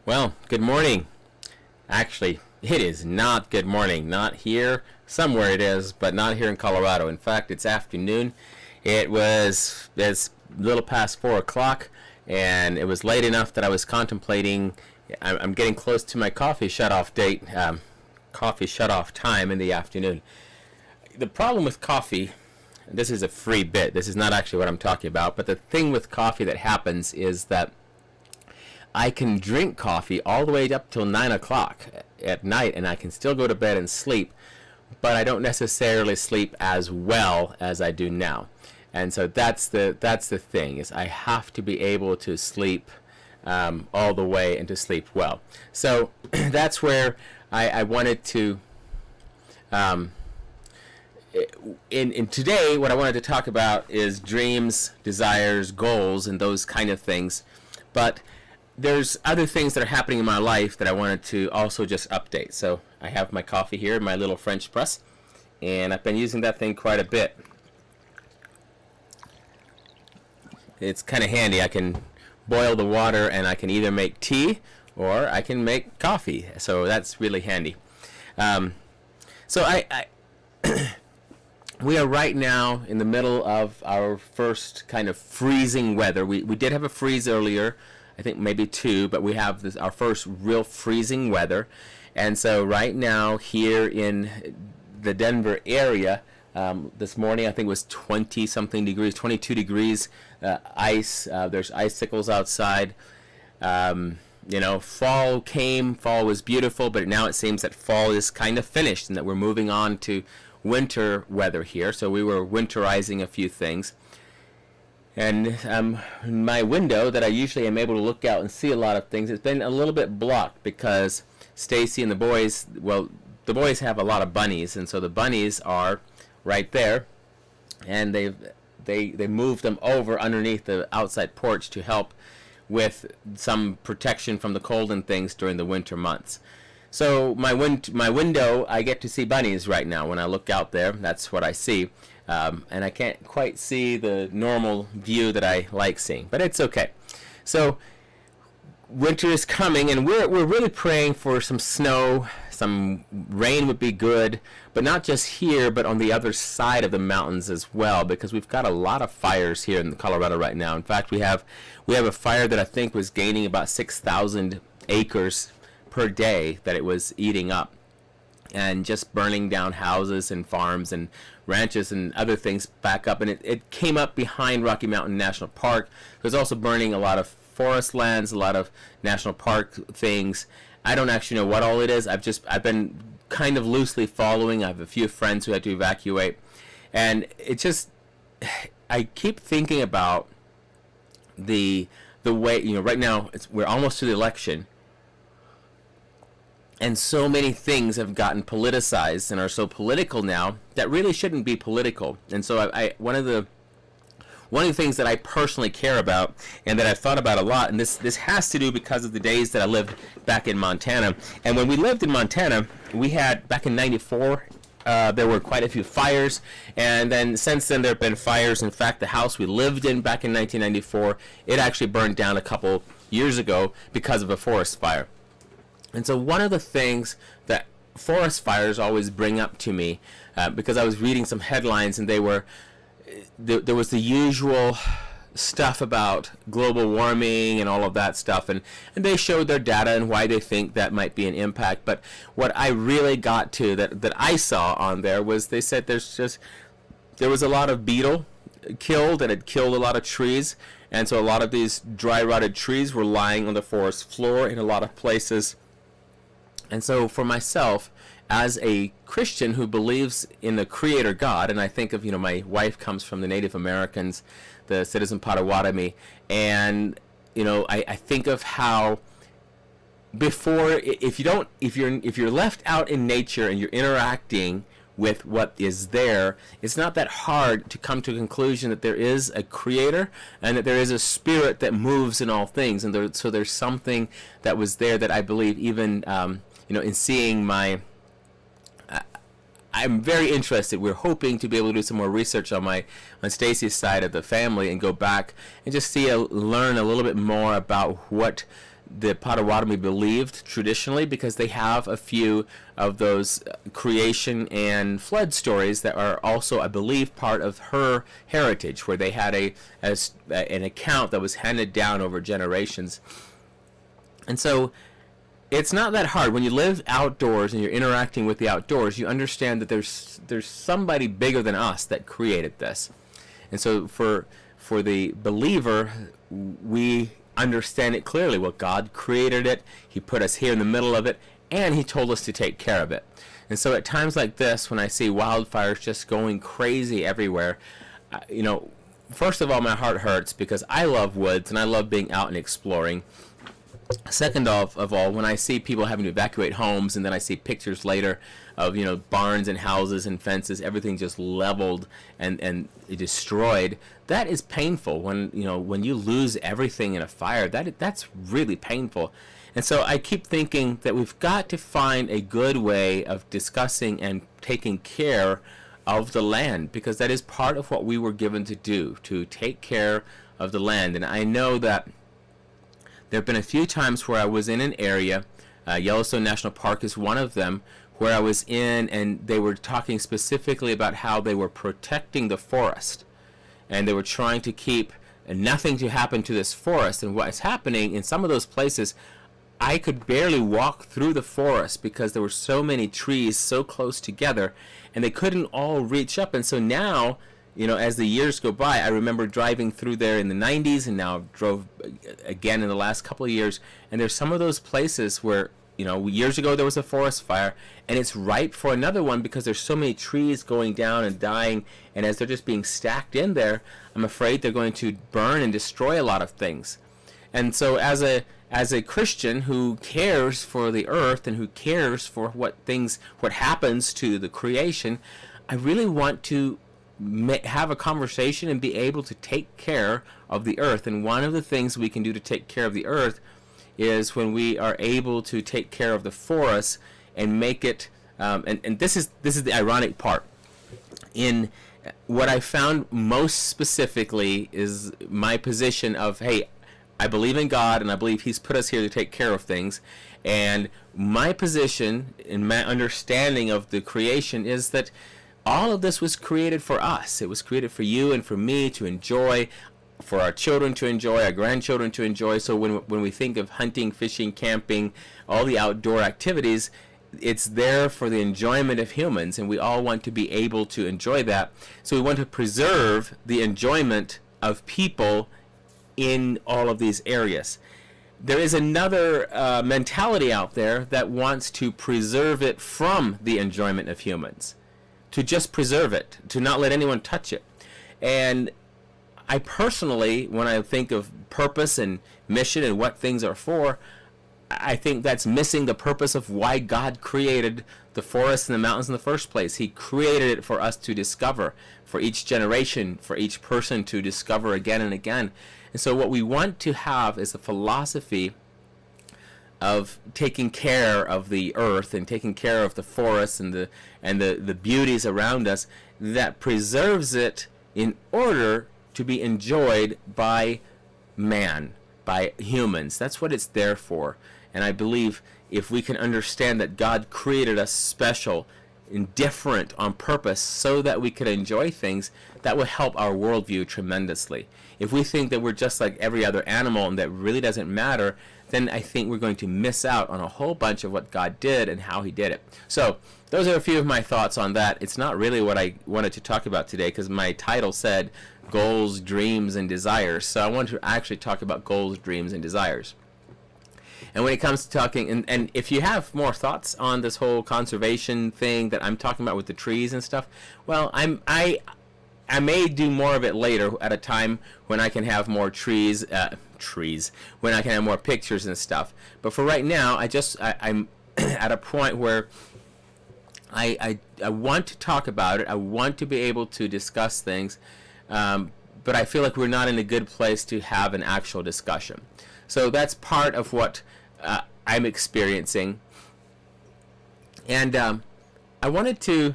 Well, good morning. Actually, it is not good morning. Not here. Somewhere it is, but not here in Colorado. In fact, it's afternoon. It's a little past 4 o'clock, and it was late enough that I was contemplating. I'm getting close to my coffee shutoff date, coffee shutoff time in the afternoon. The problem with coffee, this is a free bit. This is not actually what I'm talking about, but the thing with coffee that happens is that I can drink coffee all the way up till 9 o'clock at night, and I can still go to bed and sleep, but I don't necessarily sleep as well as I do now. And so that's the thing, is I have to be able to sleep all the way and to sleep well. So that's where I wanted to in today, what I wanted to talk about is dreams, desires, goals, and those kind of things. But there's other things that are happening in my life that I wanted to also just update. So I have my coffee here, my little French press, and I've been using that thing quite a bit. It's kind of handy. I can boil the water, and I can either make tea or I can make coffee. So that's really handy. So I we are right now in the middle of our first kind of freezing weather. We did have a freeze earlier, I think maybe two, but we have our first real freezing weather. And so right now here in the Denver area, this morning I think it was 20 something degrees, 22 degrees, ice. There's icicles outside. Fall came, fall was beautiful, but now it seems that fall is kind of finished and that we're moving on to winter weather here. So we were winterizing a few things. And my window that I usually am able to look out and see a lot of things, it's been a little bit blocked because Stacy and the boys, well, the boys have a lot of bunnies, and so the bunnies are right there, and they moved them over underneath the outside porch to help with some protection from the cold and things during the winter months. So my window, I get to see bunnies right now. When I look out there, that's what I see. And I can't quite see the normal view that I like seeing, but it's okay. So winter is coming, and we're really praying for some snow. Some rain would be good, but not just here, but on the other side of the mountains as well, because we've got a lot of fires here in Colorado right now. In fact, we have a fire that I think was gaining about 6,000 acres per day that it was eating up, and just burning down houses and farms and ranches and other things back up. And it came up behind Rocky Mountain National Park. It was also burning a lot of forest lands, a lot of national park things. I don't actually know what all it is. I've been kind of loosely following. I have a few friends who had to evacuate, and it just, I keep thinking about the way, right now we're almost to the election, and so many things have gotten politicized and are so political now that really shouldn't be political. And so one of the things that I personally care about and that I've thought about a lot, and this has to do because of the days that I lived back in Montana. And when we lived in Montana, we had, back in '94, there were quite a few fires, and then since then there have been fires. In fact, the house we lived in back in 1994, it actually burned down a couple years ago because of a forest fire. And so one of the things that forest fires always bring up to me, because I was reading some headlines, and there was the usual stuff about global warming and all of that stuff, and they showed their data and why they think that might be an impact. But what I really got to, that I saw on there, was they said there was a lot of beetle killed, and it killed a lot of trees, and so a lot of these dry rotted trees were lying on the forest floor in a lot of places. And so for myself, as a Christian who believes in the Creator God, and I think of, my wife comes from the Native Americans, the Citizen Potawatomi, and, I think of how before, if you're left out in nature and you're interacting with what is there, it's not that hard to come to a conclusion that there is a Creator and that there is a Spirit that moves in all things. And so there's something that was there that I believe even, in seeing I'm very interested. We're hoping to be able to do some more research on Stacy's side of the family and go back and just learn a little bit more about what the Potawatomi believed traditionally, because they have a few of those creation and flood stories that are also, I believe, part of her heritage, where they had an account that was handed down over generations. And so it's not that hard. When you live outdoors and you're interacting with the outdoors, you understand that there's somebody bigger than us that created this. And so for the believer, we understand it clearly. Well, God created it, He put us here in the middle of it, and He told us to take care of it. And so at times like this, when I see wildfires just going crazy everywhere, first of all, my heart hurts, because I love woods and I love being out and exploring. Second of all, when I see people having to evacuate homes, and then I see pictures later of barns and houses and fences, everything just leveled and destroyed, that is painful. When you lose everything in a fire, that's really painful. And so I keep thinking that we've got to find a good way of discussing and taking care of the land, because that is part of what we were given to do, to take care of the land. And I know that there have been a few times where I was in an area, Yellowstone National Park is one of them, where I was in, and they were talking specifically about how they were protecting the forest, and they were trying to keep nothing to happen to this forest. And what's happening in some of those places, I could barely walk through the forest because there were so many trees so close together, and they couldn't all reach up. And so now, as the years go by, I remember driving through there in the 90s, and now I've drove again in the last couple of years, and there's some of those places where, years ago there was a forest fire, and it's ripe for another one because there's so many trees going down and dying, and as they're just being stacked in there, I'm afraid they're going to burn and destroy a lot of things. And so as a Christian who cares for the earth and who cares for what happens to the creation, I really want to have a conversation and be able to take care of the earth. And one of the things we can do to take care of the earth is when we are able to take care of the forest and make it and this is the ironic part. In what I found most specifically is my position of, hey, I believe in God and I believe He's put us here to take care of things, and my position and my understanding of the creation is that all of this was created for us. It was created for you and for me to enjoy, for our children to enjoy, our grandchildren to enjoy. So when we think of hunting, fishing, camping, all the outdoor activities, it's there for the enjoyment of humans, and we all want to be able to enjoy that. So we want to preserve the enjoyment of people in all of these areas. There is another mentality out there that wants to preserve it from the enjoyment of humans, to just preserve it, to not let anyone touch it. And I personally, when I think of purpose and mission and what things are for, I think that's missing the purpose of why God created the forests and the mountains in the first place. He created it for us to discover, for each generation, for each person to discover again and again. And so what we want to have is a philosophy of taking care of the earth and taking care of the forests and the beauties around us, that preserves it in order to be enjoyed by man, by humans. That's what it's there for. And I believe if we can understand that God created us special and different on purpose so that we could enjoy things, that will help our worldview tremendously. If we think that we're just like every other animal and that really doesn't matter, then I think we're going to miss out on a whole bunch of what God did and how He did it. So those are a few of my thoughts on that. It's not really what I wanted to talk about today, because my title said goals, dreams, and desires. So I want to actually talk about goals, dreams, and desires. And when it comes to talking, and if you have more thoughts on this whole conservation thing that I'm talking about with the trees and stuff, well, I may do more of it later at a time when I can have more trees, when I can have more pictures and stuff. But for right now, I'm at a point where I want to talk about it. I want to be able to discuss things, but I feel like we're not in a good place to have an actual discussion. So that's part of what I'm experiencing. And I wanted to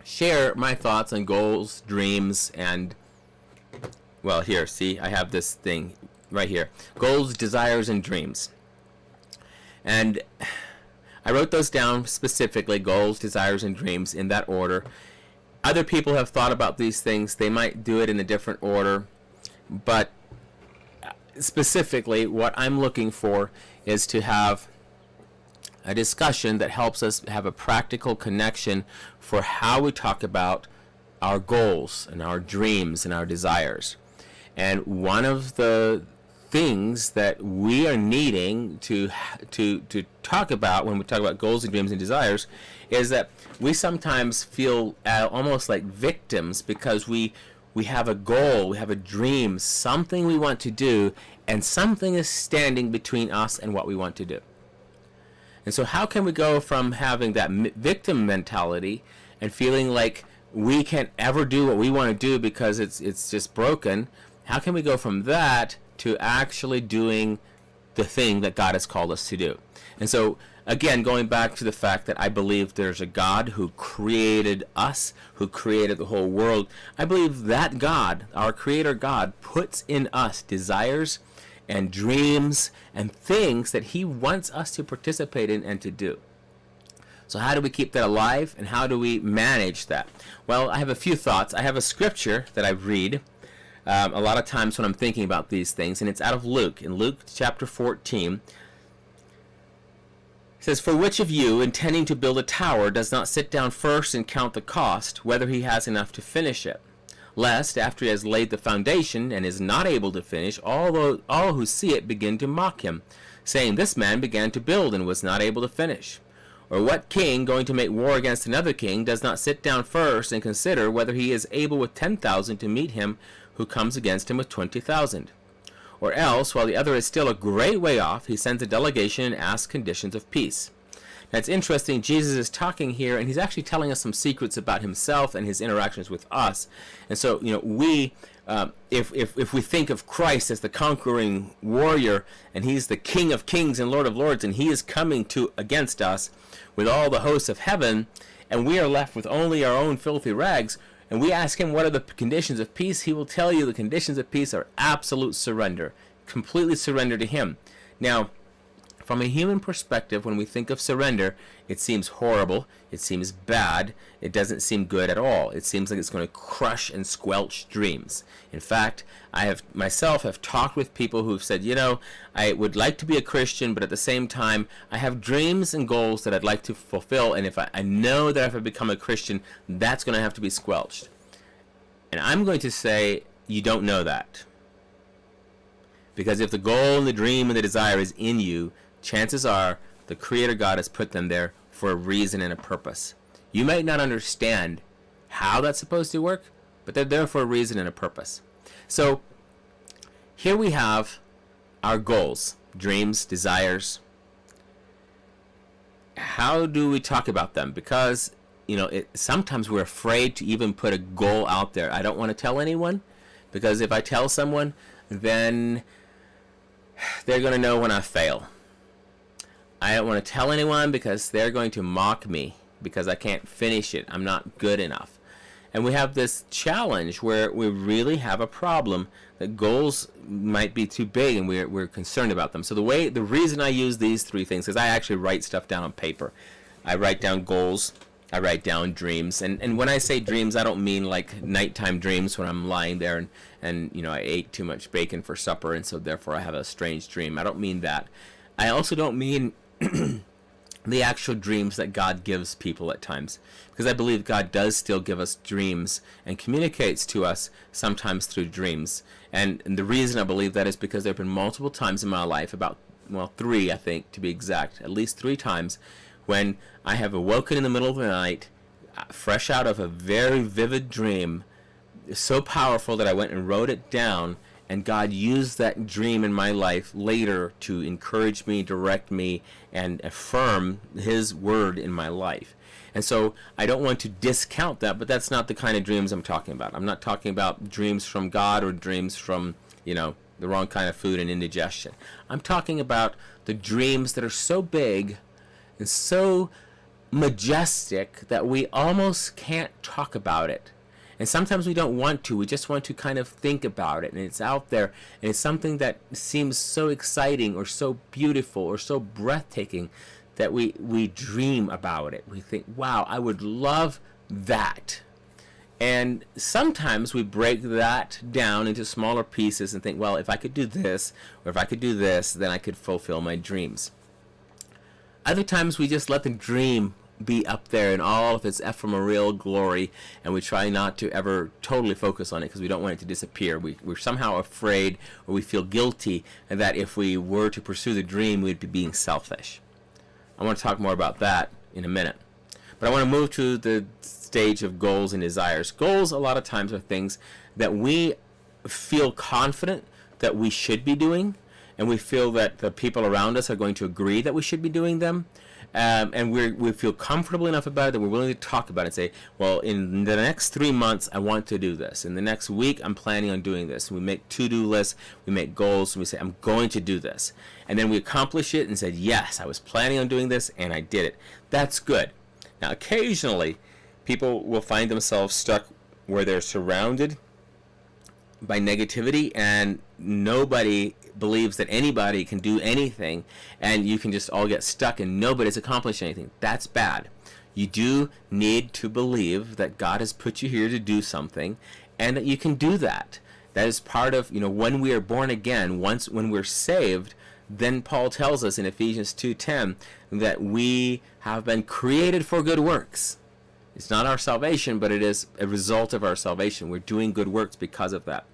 share my thoughts on goals, dreams, and, well, here, see, I have this thing. right here. Goals, desires, and dreams. And I wrote those down specifically, goals, desires, and dreams, in that order. Other people have thought about these things. They might do it in a different order. But specifically, what I'm looking for is to have a discussion that helps us have a practical connection for how we talk about our goals and our dreams and our desires. And one of the things that we are needing to talk about when we talk about goals and dreams and desires is that we sometimes feel almost like victims because we have a goal, we have a dream, something we want to do, and something is standing between us and what we want to do. And so how can we go from having that victim mentality and feeling like we can't ever do what we want to do because it's just broken? How can we go from that to actually doing the thing that God has called us to do? And so, again, going back to the fact that I believe there's a God who created us, who created the whole world. I believe that God, our Creator God, puts in us desires and dreams and things that He wants us to participate in and to do. So how do we keep that alive, and how do we manage that? Well, I have a few thoughts. I have a scripture that I read a lot of times when I'm thinking about these things, and it's out of Luke. In Luke chapter 14, it says, "For which of you, intending to build a tower, does not sit down first and count the cost, whether he has enough to finish it? Lest, after he has laid the foundation and is not able to finish, all who see it begin to mock him, saying, 'This man began to build and was not able to finish.' Or what king, going to make war against another king, does not sit down first and consider whether he is able with 10,000 to meet him who comes against him with 20,000? Or else, while the other is still a great way off, he sends a delegation and asks conditions of peace." Now, it's interesting, Jesus is talking here, and he's actually telling us some secrets about himself and his interactions with us. And so, we, if we think of Christ as the conquering warrior, and he's the King of kings and Lord of lords, and he is coming against us with all the hosts of heaven, and we are left with only our own filthy rags, and we ask him what are the conditions of peace, he will tell you the conditions of peace are absolute surrender, completely surrender to him. Now, from a human perspective, when we think of surrender, it seems horrible, it seems bad, it doesn't seem good at all. It seems like it's going to crush and squelch dreams. In fact, I have myself have talked with people who've said, I would like to be a Christian, but at the same time, I have dreams and goals that I'd like to fulfill, and if I know that if I become a Christian, that's going to have to be squelched. And I'm going to say, you don't know that. Because if the goal and the dream and the desire is in you, chances are the Creator God has put them there for a reason and a purpose. You might not understand how that's supposed to work, but they're there for a reason and a purpose. So here we have our goals, dreams, desires. How do we talk about them? Because, sometimes we're afraid to even put a goal out there. I don't want to tell anyone, because if I tell someone, then they're going to know when I fail. I don't want to tell anyone because they're going to mock me because I can't finish it. I'm not good enough. And we have this challenge where we really have a problem that goals might be too big and we're concerned about them. So the reason I use these three things is I actually write stuff down on paper. I write down goals, I write down dreams. And when I say dreams, I don't mean like nighttime dreams when I'm lying there and I ate too much bacon for supper and so therefore I have a strange dream. I don't mean that. I also don't mean the actual dreams that God gives people at times, because I believe God does still give us dreams and communicates to us sometimes through dreams. And the reason I believe that is because there have been multiple times in my life, three I think to be exact, at least 3 times, when I have awoken in the middle of the night, fresh out of a very vivid dream, so powerful that I went and wrote it down, and God used that dream in my life later to encourage me, direct me, and affirm His word in my life. And so I don't want to discount that, but that's not the kind of dreams I'm talking about. I'm not talking about dreams from God or dreams from, the wrong kind of food and indigestion. I'm talking about the dreams that are so big and so majestic that we almost can't talk about it. And sometimes we don't want to. We just want to kind of think about it, and it's out there, and it's something that seems so exciting or so beautiful or so breathtaking that we dream about it. We think, wow, I would love that. And sometimes we break that down into smaller pieces and think, well, if I could do this, or if I could do this, then I could fulfill my dreams. Other times we just let the dream be up there in all of its ephemeral glory, and we try not to ever totally focus on it because we don't want it to disappear. We're somehow afraid, or we feel guilty that if we were to pursue the dream, we'd be being selfish. I want to talk more about that in a minute. But I want to move to the stage of goals and desires. Goals a lot of times are things that we feel confident that we should be doing, and we feel that the people around us are going to agree that we should be doing them. And we feel comfortable enough about it that we're willing to talk about it and say, well, in the next 3 months, I want to do this. In the next week, I'm planning on doing this. And we make to-do lists, we make goals, and we say, I'm going to do this. And then we accomplish it and say, yes, I was planning on doing this, and I did it. That's good. Now, occasionally, people will find themselves stuck where they're surrounded by negativity, and nobody believes that anybody can do anything, and you can just all get stuck and nobody's accomplished anything. That's bad. You do need to believe that God has put you here to do something, and that you can do that. That is part of, when we are born again, when we're saved, then Paul tells us in Ephesians 2:10 that we have been created for good works. It's not our salvation, but it is a result of our salvation. We're doing good works because of that.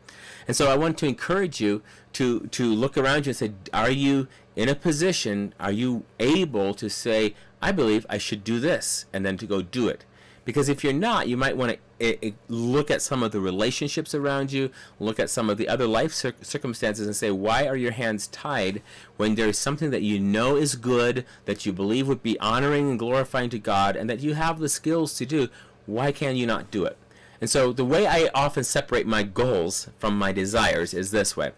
And so I want to encourage you to look around you and say, are you in a position, are you able to say, I believe I should do this, and then to go do it? Because if you're not, you might want to look at some of the relationships around you, look at some of the other life circumstances and say, why are your hands tied when there is something that you know is good, that you believe would be honoring and glorifying to God, and that you have the skills to do? Why can you not do it? And so the way I often separate my goals from my desires is this way.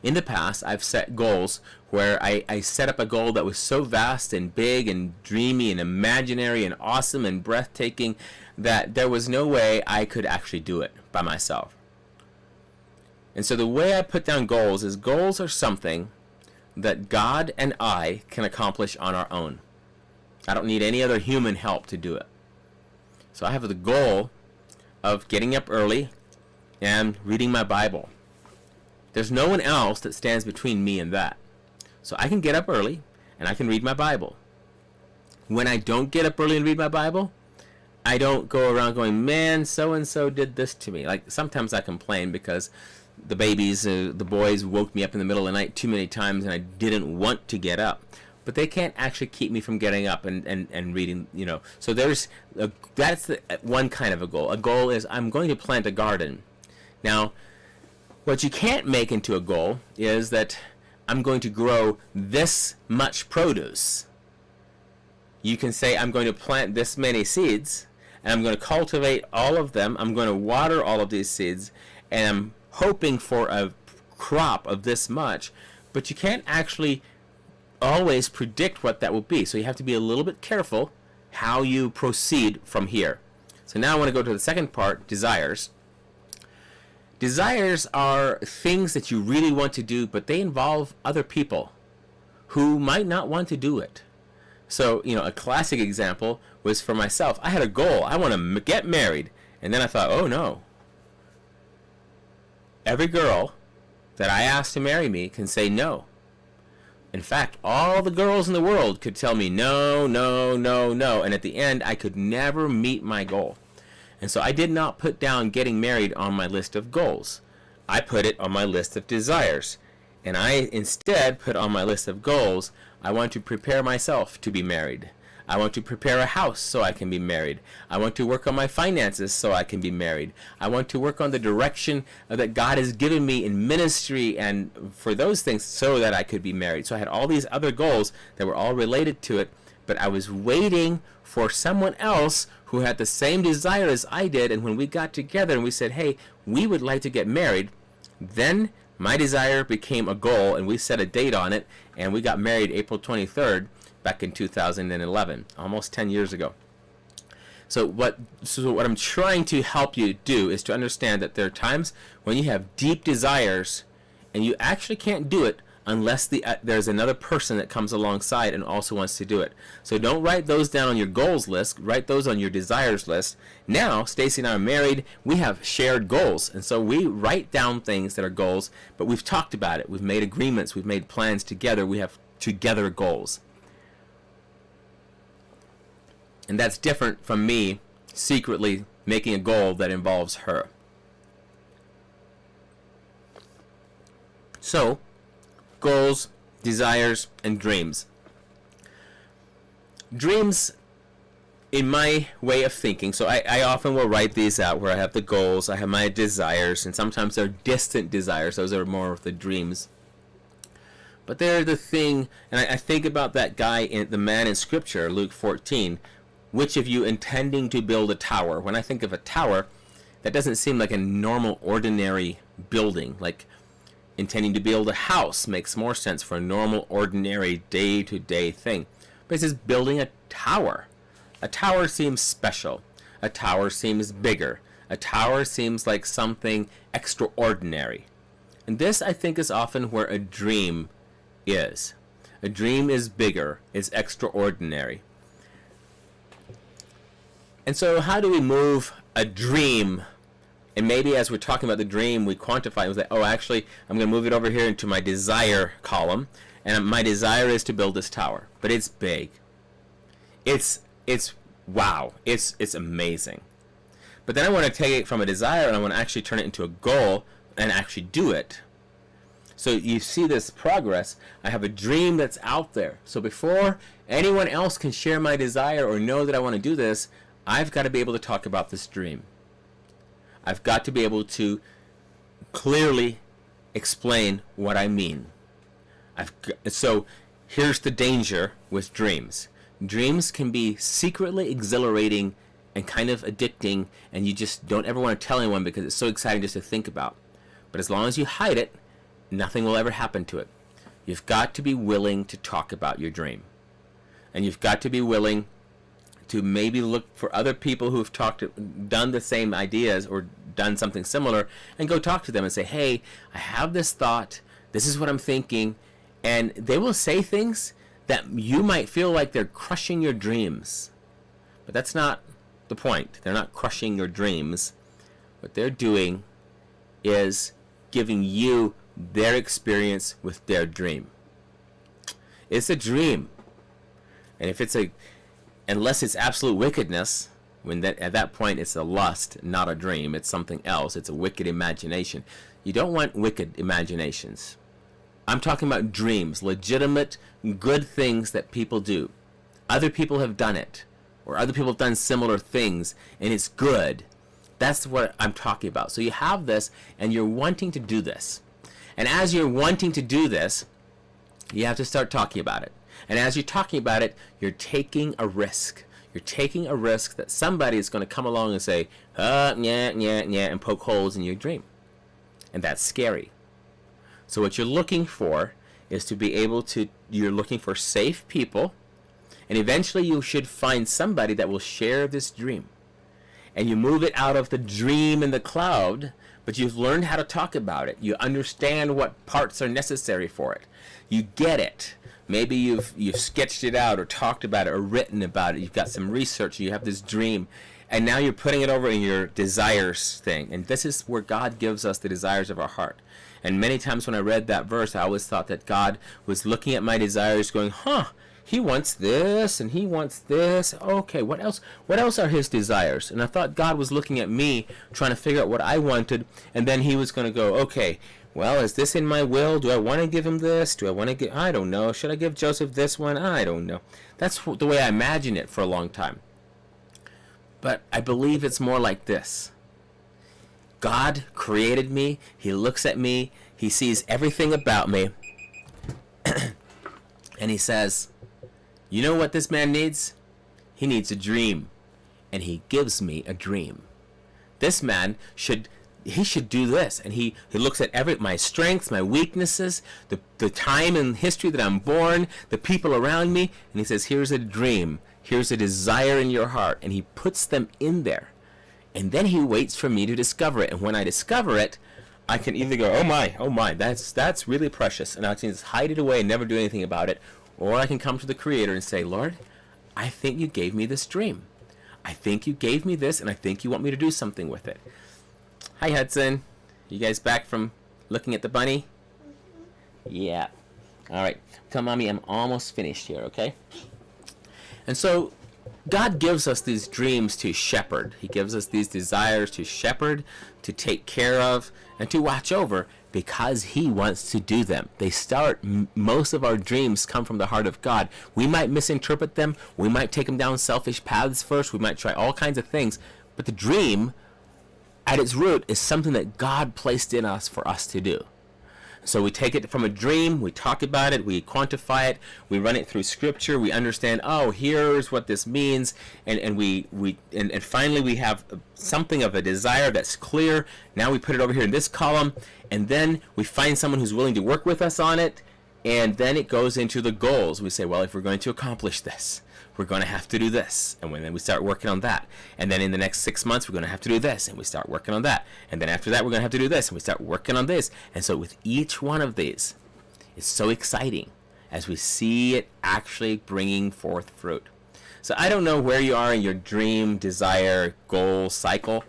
In the past, I've set goals where I set up a goal that was so vast and big and dreamy and imaginary and awesome and breathtaking that there was no way I could actually do it by myself. And so the way I put down goals is goals are something that God and I can accomplish on our own. I don't need any other human help to do it. So I have the goal of getting up early and reading my Bible. There's no one else that stands between me and that. So I can get up early and I can read my Bible. When I don't get up early and read my Bible, I don't go around going, man, so-and-so did this to me. Like, sometimes I complain because the babies, the boys woke me up in the middle of the night too many times and I didn't want to get up. But they can't actually keep me from getting up and reading, So that's one kind of a goal. A goal is I'm going to plant a garden. Now, what you can't make into a goal is that I'm going to grow this much produce. You can say I'm going to plant this many seeds, and I'm going to cultivate all of them. I'm going to water all of these seeds, and I'm hoping for a crop of this much. But you can't actually always predict what that will be. So you have to be a little bit careful how you proceed from here. So now I want to go to the second part, desires. Desires are things that you really want to do, but they involve other people who might not want to do it. So, a classic example was for myself. I had a goal. I want to get married. And then I thought, oh no. Every girl that I asked to marry me can say no. In fact, all the girls in the world could tell me no, no, no, no. And at the end, I could never meet my goal. And so I did not put down getting married on my list of goals. I put it on my list of desires. And I instead put on my list of goals, I want to prepare myself to be married. I want to prepare a house so I can be married. I want to work on my finances so I can be married. I want to work on the direction that God has given me in ministry and for those things so that I could be married. So I had all these other goals that were all related to it, but I was waiting for someone else who had the same desire as I did, and when we got together and we said, hey, we would like to get married, then my desire became a goal, and we set a date on it, and we got married April 23rd back in 2011, almost 10 years ago. So what I'm trying to help you do is to understand that there are times when you have deep desires and you actually can't do it unless there's another person that comes alongside and also wants to do it. So don't write those down on your goals list. Write those on your desires list. Now, Stacy and I are married. We have shared goals. And so we write down things that are goals, but we've talked about it. We've made agreements. We've made plans together. We have together goals. And that's different from me secretly making a goal that involves her. So, goals, desires, and dreams. Dreams, in my way of thinking, so I often will write these out where I have the goals, I have my desires, and sometimes they're distant desires. Those are more of the dreams. But they're the thing, and I think about that guy, the man in Scripture, Luke 14, which of you intending to build a tower? When I think of a tower, that doesn't seem like a normal, ordinary building. Like intending to build a house makes more sense for a normal, ordinary, day-to-day thing. But it says building a tower. A tower seems special. A tower seems bigger. A tower seems like something extraordinary. And this, I think, is often where a dream is. A dream is bigger, it's extraordinary. And so how do we move a dream? And maybe as we're talking about the dream, we quantify it. We say, oh, actually, I'm going to move it over here into my desire column. And my desire is to build this tower. But it's big. It's wow. It's amazing. But then I want to take it from a desire and I want to actually turn it into a goal and actually do it. So you see this progress. I have a dream that's out there. So before anyone else can share my desire or know that I want to do this, I've got to be able to talk about this dream. I've got to be able to clearly explain what I mean. So here's the danger with dreams. Dreams can be secretly exhilarating and kind of addicting, and you just don't ever want to tell anyone because it's so exciting just to think about. But as long as you hide it, nothing will ever happen to it. You've got to be willing to talk about your dream. And you've got to be willing to maybe look for other people who've done the same ideas or done something similar and go talk to them and say, hey, I have this thought, this is what I'm thinking, and they will say things that you might feel like they're crushing your dreams. But that's not the point. They're not crushing your dreams. What they're doing is giving you their experience with their dream. It's a dream. And if it's unless it's absolute wickedness, at that point it's a lust, not a dream. It's something else. It's a wicked imagination. You don't want wicked imaginations. I'm talking about dreams, legitimate, good things that people do. Other people have done it, or other people have done similar things, and it's good. That's what I'm talking about. So you have this, and you're wanting to do this. And as you're wanting to do this, you have to start talking about it. And as you're talking about it, you're taking a risk. You're taking a risk that somebody is going to come along and say, and poke holes in your dream. And that's scary. So what you're looking for is to be able to, you're looking for safe people, and eventually you should find somebody that will share this dream. And you move it out of the dream in the cloud, but you've learned how to talk about it. You understand what parts are necessary for it. You get it. Maybe you've sketched it out or talked about it or written about it. You've got some research. You have this dream. And now you're putting it over in your desires thing. And this is where God gives us the desires of our heart. And many times when I read that verse, I always thought that God was looking at my desires going, he wants this and he wants this. Okay, what else? What else are his desires? And I thought God was looking at me trying to figure out what I wanted. And then he was going to go, okay, well, is this in my will? Do I want to give him this? Do I want to give, I don't know. Should I give Joseph this one? I don't know. That's the way I imagined it for a long time. But I believe it's more like this. God created me. He looks at me. He sees everything about me. And he says, you know what this man needs? He needs a dream. And he gives me a dream. This man should he should do this. And he looks at my strengths, my weaknesses, the time in history that I'm born, the people around me, and he says, here's a dream, here's a desire in your heart, and he puts them in there. And then he waits for me to discover it. And when I discover it, I can either go, oh my, that's really precious, and I can just hide it away and never do anything about it, or I can come to the Creator and say, Lord, I think you gave me this dream. I think you gave me this, and I think you want me to do something with it. Hi, Hudson. You guys back from looking at the bunny? Yeah. All right. Tell Mommy I'm almost finished here, okay? And so God gives us these dreams to shepherd. He gives us these desires to shepherd, to take care of, and to watch over, because he wants to do them. They start, most of our dreams come from the heart of God. We might misinterpret them. We might take them down selfish paths first. We might try all kinds of things. But the dream, at its root, is something that God placed in us for us to do. So we take it from a dream, we talk about it, we quantify it, we run it through Scripture, we understand, oh, here's what this means, and finally we have something of a desire that's clear. Now we put it over here in this column, and then we find someone who's willing to work with us on it, and then it goes into the goals. We say, well, if we're going to accomplish this, we're going to have to do this, and then we start working on that. And then in the next 6 months, we're going to have to do this, and we start working on that. And then after that, we're going to have to do this, and we start working on this. And so with each one of these, it's so exciting as we see it actually bringing forth fruit. So I don't know where you are in your dream, desire, goal cycle,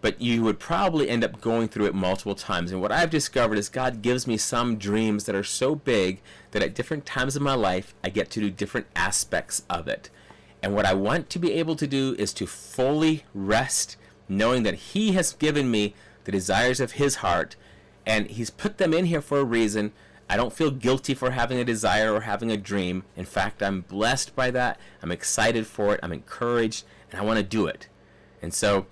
but you would probably end up going through it multiple times. And what I've discovered is God gives me some dreams that are so big that at different times of my life, I get to do different aspects of it. And what I want to be able to do is to fully rest, knowing that he has given me the desires of his heart, and he's put them in here for a reason. I don't feel guilty for having a desire or having a dream. In fact, I'm blessed by that. I'm excited for it. I'm encouraged, and I want to do it. And so,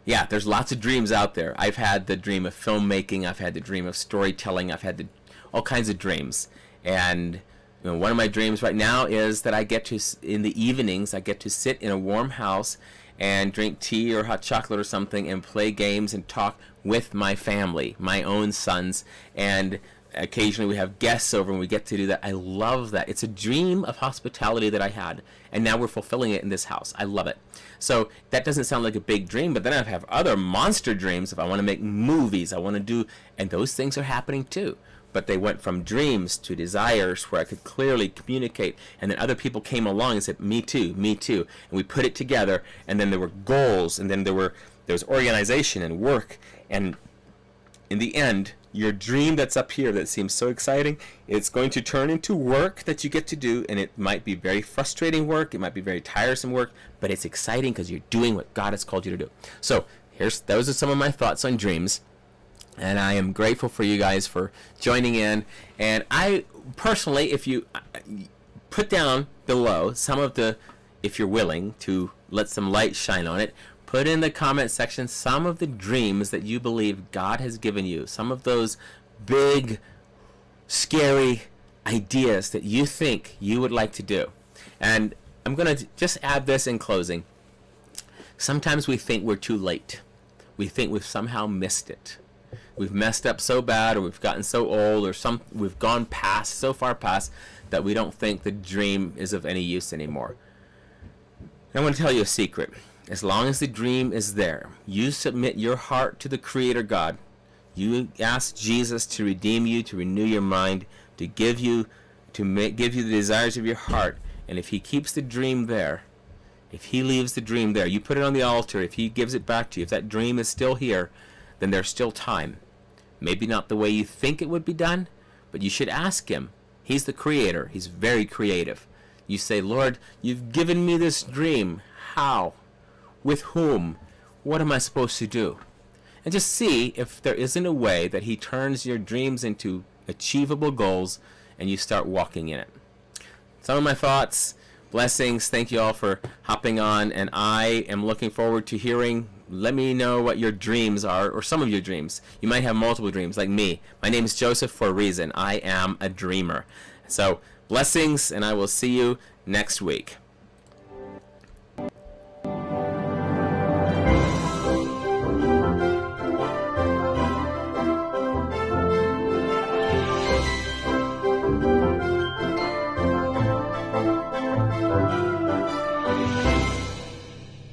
yeah, there's lots of dreams out there. I've had the dream of filmmaking. I've had the dream of storytelling. I've had all kinds of dreams. And one of my dreams right now is that I get to, in the evenings, I get to sit in a warm house and drink tea or hot chocolate or something and play games and talk with my family, my own sons. And occasionally we have guests over and we get to do that. I love that. It's a dream of hospitality that I had, and now we're fulfilling it in this house. I love it. So that doesn't sound like a big dream, but then I have other monster dreams. If I want to make movies, I want to do, and those things are happening too. But they went from dreams to desires where I could clearly communicate, and then other people came along and said, me too, and we put it together, and then there were goals, and then there was organization and work, and in the end, your dream that's up here that seems so exciting, it's going to turn into work that you get to do, and it might be very frustrating work, it might be very tiresome work, but it's exciting because you're doing what God has called you to do. So those are some of my thoughts on dreams, and I am grateful for you guys for joining in. And I personally, if you put down below some of the, if you're willing to let some light shine on it, put in the comment section some of the dreams that you believe God has given you, some of those big, scary ideas that you think you would like to do. And I'm going to just add this in closing. Sometimes we think we're too late. We think we've somehow missed it. We've messed up so bad, or we've gotten so old, or we've gone past, so far past, that we don't think the dream is of any use anymore. I want to tell you a secret. As long as the dream is there, you submit your heart to the Creator God. You ask Jesus to redeem you, to renew your mind, to give you the desires of your heart. And if he keeps the dream there, if he leaves the dream there, you put it on the altar, if he gives it back to you, if that dream is still here, then there's still time. Maybe not the way you think it would be done, but you should ask him. He's the Creator. He's very creative. You say, Lord, you've given me this dream. How? With whom? What am I supposed to do? And just see if there isn't a way that he turns your dreams into achievable goals and you start walking in it. Some of my thoughts, blessings. Thank you all for hopping on, and I am looking forward to hearing. Let me know what your dreams are, or some of your dreams. You might have multiple dreams like me. My name is Joseph for a reason. I am a dreamer. So blessings, and I will see you next week.